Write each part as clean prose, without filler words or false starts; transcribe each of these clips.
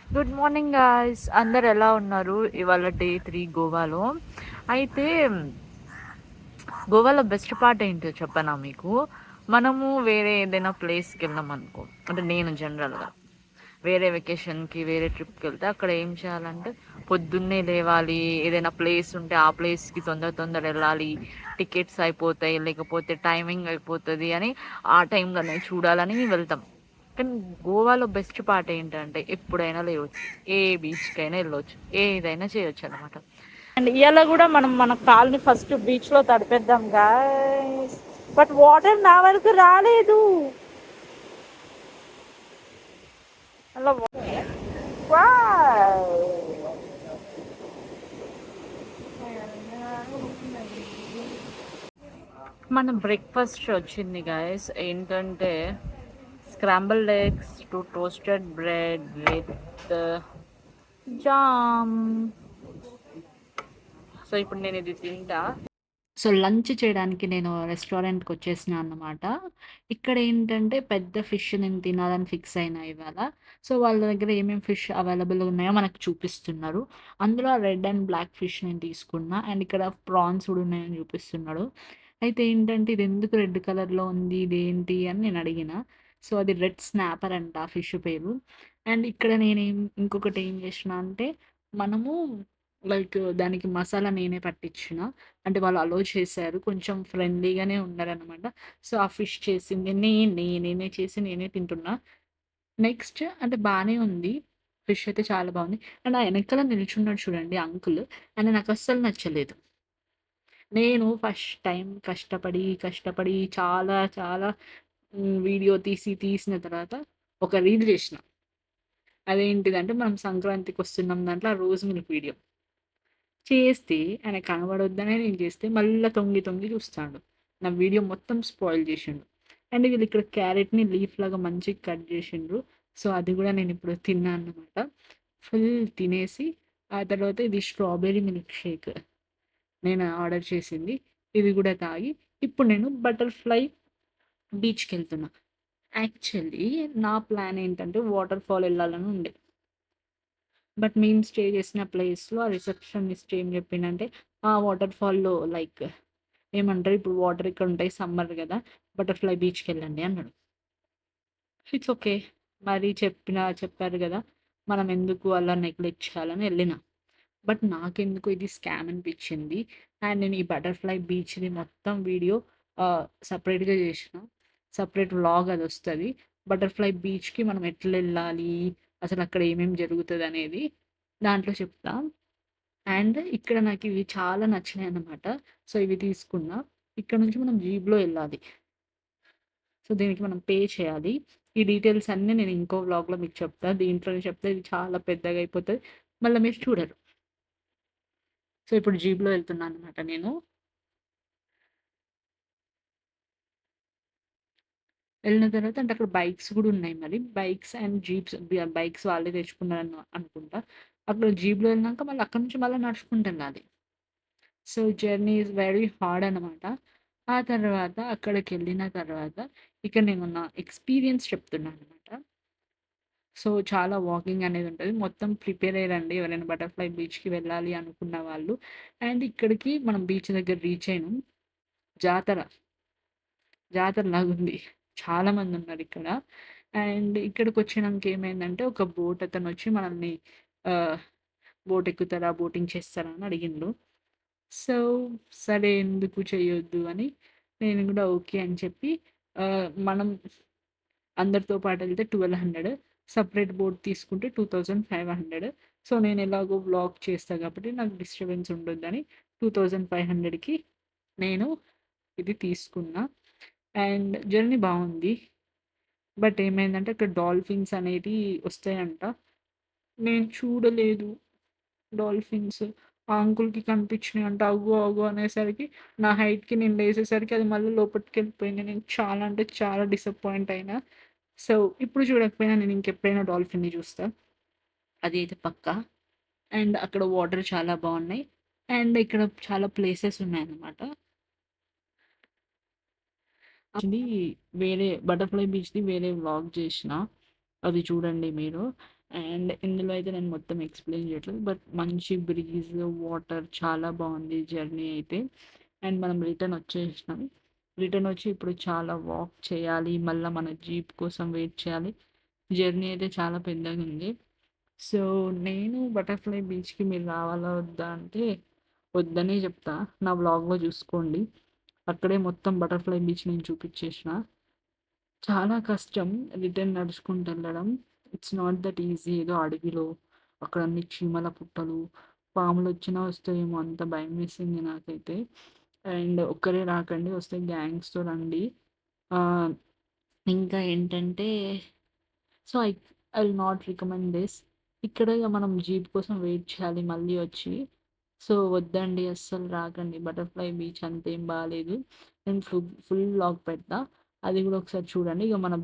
Good morning guys, అందరు ఎలా ఉన్నారు? ఇవాళ డే 3 గోవాలో. అయితే గోవాలో బెస్ట్ పార్ట్ ఏంటో చెప్పనా మీకు? మనము వేరే ఏదైనా ప్లేస్కి వెళ్ళాం అనుకో, అంటే నేను జనరల్గా వేరే వెకేషన్కి వేరే ట్రిప్కి వెళ్తే అక్కడ ఏం చేయాలంటే పొద్దున్నే లేవాలి. ఏదైనా ప్లేస్ ఉంటే ఆ ప్లేస్కి తొందర తొందర వెళ్ళాలి. టికెట్స్ అయిపోతాయి, లేకపోతే టైమింగ్ అయిపోతుంది అని ఆ టైంలోనే చూడాలని వెళ్తాం. కానీ గోవాలో బెస్ట్ పార్ట్ ఏంటంటే ఎప్పుడైనా లేవచ్చు, ఏ బీచ్కైనా వెళ్ళొచ్చు, ఏదైనా చేయొచ్చు అనమాట. అండ్ ఇవాళ కూడా మనం మన కాల్ని ఫస్ట్ బీచ్లో తడిపేద్దాం గాయస్. బట్ వాటర్ నా వరకు రాలేదు. అలా మన బ్రేక్ఫాస్ట్ వచ్చింది గాయస్. ఏంటంటే scrambled eggs to toasted bread with jam. So ఇప్పుడు నేను ఇది తింటా. సో లంచ్ చేయడానికి నేను రెస్టారెంట్కి వచ్చేసిన అన్నమాట. ఇక్కడ ఏంటంటే పెద్ద ఫిష్ నేను తినాలని ఫిక్స్ అయినా ఇవాళ. సో వాళ్ళ దగ్గర ఏమేమి ఫిష్ అవైలబుల్ ఉన్నాయో మనకు చూపిస్తున్నారు. అందులో రెడ్ అండ్ బ్లాక్ ఫిష్ నేను తీసుకున్నా. అండ్ ఇక్కడ ప్రాన్స్ కూడా ఉన్నాయని చూపిస్తున్నాడు. అయితే ఏంటంటే ఇది ఎందుకు రెడ్ కలర్లో ఉంది, ఇదేంటి అని నేను అడిగిన. సో అది రెడ్ స్నాపర్ అంట ఆ ఫిష్ పేరు. అండ్ ఇక్కడ ఇంకొకటి ఏం చేసిన అంటే మనము లైక్ దానికి మసాలా నేనే పట్టించిన. అంటే వాళ్ళు అలో చేశారు. కొంచెం ఫ్రెండ్లీగానే ఉన్నారనమాట. సో ఆ ఫిష్ చేసింది నేనే చేసి నేనే తింటున్నా. నెక్స్ట్ అంటే బానే ఉంది. ఫిష్ అయితే చాలా బాగుంది. అండ్ ఆ ఎనకాల నిల్చున్నాడు చూడండి అంకుల్. ఆయన నాకు అస్సలు నచ్చలేదు. నేను ఫస్ట్ టైం కష్టపడి చాలా చాలా వీడియో తీసిన తర్వాత ఒక రీల్ చేసిన. అదేంటిదంటే మనం సంక్రాంతికి వస్తున్నాం దాంట్లో ఆ రోజ్ మిల్క్ వీడియో చేస్తే ఆయన కనబడొద్దనే నేను చేస్తే మళ్ళా తొంగి తొంగి చూస్తాడు. నా వీడియో మొత్తం స్పాయిల్ చేసిండు. అండ్ వీళ్ళు ఇక్కడ క్యారెట్‌ని లీఫ్ లాగా మంచిగా కట్ చేసిండ్రు. సో, అది కూడా నేను ఇప్పుడు తిన్నా అన్నమాట. ఫుల్ తినేసి ఆ తర్వాత ఇది స్ట్రాబెర్రీ మిల్క్ షేక్ నేను ఆర్డర్ చేసింది. ఇది కూడా తాగి ఇప్పుడు నేను బటర్‌ఫ్లై బీచ్‌కెళ్తున్నా. యాక్చువల్లీ నా ప్లాన్ ఏంటంటే వాటర్ ఫాల్ ఎళ్ళాలని ఉండే. బట్ మేము స్టే చేసిన ప్లేస్‌లో ఆ రిసెప్షనిస్ట్ ఏం చెప్పిండంటే, ఆ వాటర్ ఫాల్‌లో లైక్ ఏమంటారు, ఇప్పుడు వాటర్ ఇక్కడ ఉంటాయి సమ్మర్ గదా! బటర్‌ఫ్లై బీచ్‌కెళ్ళండి అన్నాడు. It's okay. మరి చెప్పారు గదా! మనం ఎందుకు అలా నెగ్లెక్ట్ చేయాలని ఎళ్ళిన. బట్ నాకెందుకో ఇది స్కామ్ అనిపిచ్చింది. అండ్ నేను ఈ బటర్‌ఫ్లై బీచ్‌ది మొత్తం వీడియో సెపరేట్‌గా చేసిన. Separate vlog అదొస్తది. బటర్‌ఫ్లై బీచ్‌కి మనం ఎట్లెళ్ళాలి, అసలక్కడ ఏమేమి జరుగుతదనేది దాంట్లో చెప్తా. అండ్ ఇక్కడ నాకివి చాలా నచ్చినాయన్నమాట. సో, ఇవి తీసుకున్నా. ఇక్కడ నుంచి మనం జీప్‌లో ఎళ్ళాలి. సో, దీనికి మనం పే చేయాలి. ఈ డీటెయిల్స్ అన్నీ నేను ఇంకో వ్లాగ్‌లో మీకు చెప్తా. దీంట్లోనే చెప్తే ఇది చాలా పెద్దగా అయిపోతది. మళ్ళా మీరు చూడరు. సో, ఇప్పుడు జీప్‌లో ఎళ్తున్నానన్నమాట నేను. వెళ్ళిన తర్వాత అంటే అక్కడ బైక్స్ గూడా ఉన్నాయి మరి. బైక్స్ అండ్ జీప్స్ బైక్స్ వాళ్ళే తెచ్చుకున్నారని అనుకుంటా. అక్కడ జీప్‌లో ఎళ్ళినాక మళ్ళీ అక్కడి నుంచి మళ్ళా నడుచుకుంటూ ఎళ్ళాలి. So, journey is very hard అనమాట. ఆ తర్వాత అక్కడికెళ్ళిన తర్వాత ఇక్కడ నేను నా ఎక్స్‌పీరియన్స్ చెప్తున్నాననమాట. సో, చాలా వాకింగ్ అనేది ఉంటది. మొత్తం ప్రిపేర్ అయ్యిరండి ఎవరైనా బటర్‌ఫ్లై బీచ్‌కి వెళ్ళాలి అనుకున్న వాళ్ళు. అండ్ ఇక్కడికి మనం బీచ్ దగ్గర రీచ్ అయినాం. జాతర, జాతరలాగుంది. చాలా మందున్నారిక్కడ. అండ్ ఇక్కడికొచ్చినంక ఏమైందంటే ఒక బోట్ అతనొచ్చి మనల్ని ఆహ్, బోట్ ఎక్కుతారా? బోటింగ్ చేస్తారా? అని అడిగిండు. సో, సరే ఎందుకు చేయొద్దు అని నేను గూడా ఓకే అని చెప్పి మనం అందరితో పాటెళ్తే 1200, సెపరేట్ బోట్ తీసుకుంటే 2500. సో, నేను ఎలాగో వ్లాగ్ చేస్తా కాబట్టి నాకు డిస్టర్బెన్స్ ఉండొద్దని 2500కి నేను ఇది తీసుకున్నా. అండ్ జర్నీ బావుంది. బట్ ఏమైందంటే అక్కడ డాల్ఫిన్స్ అనేటియి వస్తాయంట. నేను చూడలేదు. డాల్ఫిన్స్. ఆ అంకుల్‌కి కనిపించినాయంట. అగో! అగో! అనేసరికి నా హైట్‌కి నేను లేసేసరికి అది మళ్ళీ లోపటికెళ్ళిపోయింది. నేను చాలా అంటే చాలా డిసప్పాయింట్ అయినా. సో, ఇప్పుడు చూడకపోయినా నేను ఇంకెప్పుడైనా డాల్ఫిన్‌ని చూస్తా. అది అయితే పక్కా. అండ్ అక్కడ వాటర్ చాలా బావున్నాయి. అండ్ ఇక్కడ చాలా ప్లేసెస్ ఉన్నాయన్నమాట. యాక్చువల్లీ వేరే బటర్‌ఫ్లై బీచ్‌ది వేరే వ్లాగ్ చేషిన. అది చూడండి మీరు. అండ్ ఇందులో అయితే నేను మొత్తం ఎక్స్‌ప్లెయిన్ చేయట్లేదు. బట్ మంచి బ్రీజ్, వాటర్ చాలా బావుంది జర్నీ అయితే. అండ్ మనం రిటర్న్ వచ్చేసినాం. రిటర్న్ వచ్చి ఇప్పుడు చాలా వాక్ చేయాలి. మళ్ళా మన జీప్ కోసం వెయిట్ చేయాలి. జర్నీ అయితే చాలా పెద్దగుంది. సో, నేను బటర్‌ఫ్లై బీచ్‌కి మీరు రావాలా వద్దా అంటే, వద్దనే చెప్తా. నా వ్లాగ్‌లో చూసుకోండి. అక్కడే మొత్తం బటర్‌ఫ్లై బీచ్ నేను చూపిచ్చేషిన. చాలా కష్టం రిటర్న్ నడుచుకుంటూ ఎళ్ళడం. It's not that easy. ఏదో అడవిలో అక్కడ అన్ని చీమల పుట్టలు, పాములొచ్చినా వస్తాయేమో అంత భయమేసింది నాకైతే. అండ్ ఒక్కరే రాకండి. వస్తే గ్యాంగ్స్‌తో రండి. ఆహ్, ఇంకా ఏంటంటే so, I will not recommend this. ఇక్కడ ఇగ మనం జీప్ కోసం వెయిట్ చేయాలి మళ్ళీ వచ్చి. సో, వద్దండి అస్సలు రాకండి. బటర్‌ఫ్లై బీచ్ అంతేం బాలేదు. నేను ఫుల్ వ్లాగ్ పెడతా. అది గూడా ఒకసారి చూడండి. ఇగ మన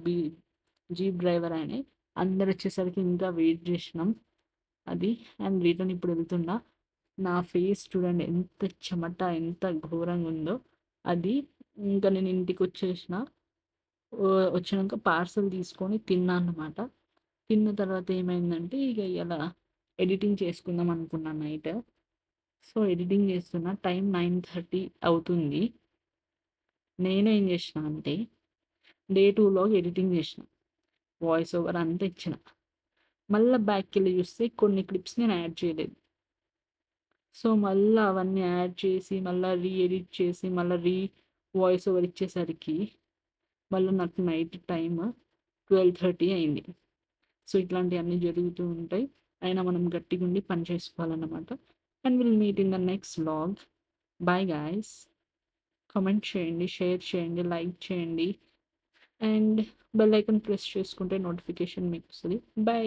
జీప్ డ్రైవర్ ఆయనే. అందరొచ్చేసరికి ఇంకా వెయిట్ జేసినాం. అది అండ్ రిటర్న్ ఇప్పుడు ఎళ్తున్నా. నా ఫేస్ చూడండి ఎంత చెమట, ఎంత ఘోరంగుందో. అది ఇంకా నేను ఇంటికొచ్చేసిన. వచ్చినంక పార్సెల్ తీసుకొని తిన్నా అన్నమాట. తిన్న తర్వాత ఏమైందంటే, ఇగ ఇయాల ఎడిటింగ్ చేసుకుందాం అనుకున్నా నైట్. సో, ఎడిటింగ్ చేస్తున్నా. టైం 9:30 అవుతుంది. నేనేం జేషినా అంటే, డే 2లో ఎడిటింగ్ జేషినా. వాయిస్ ఓవర్ అంతా ఇచ్చిన. మళ్ళా బ్యాక్‌కెళ్ళి చూస్తే కొన్ని క్లిప్స్ నేను యాడ్ చేయలేదు. సో, మళ్ళా అవన్నీ యాడ్ చేసి, మళ్ళా ఎడిట్ చేసి, మళ్ళా వాయిస్ ఓవర్ ఇచ్చేసరికి, మళ్ళా నాకు నైట్ టైమ్ 12:30 అయింది. సో, ఇట్లాంటియన్నీ జరుగుతూ ఉంటాయి. అయినా మనం గట్టిగుండి పని చేసుకోవాలన్నమాట. And will meet in the next vlog. Bye guys. Comment చేయండి, షేర్ చేయండి, లైక్ చేయండి. అండ్ బెల్ ఐకాన్ ప్రెస్ చేసుకుంటే నోటిఫికేషన్ మీకొస్తది. బై.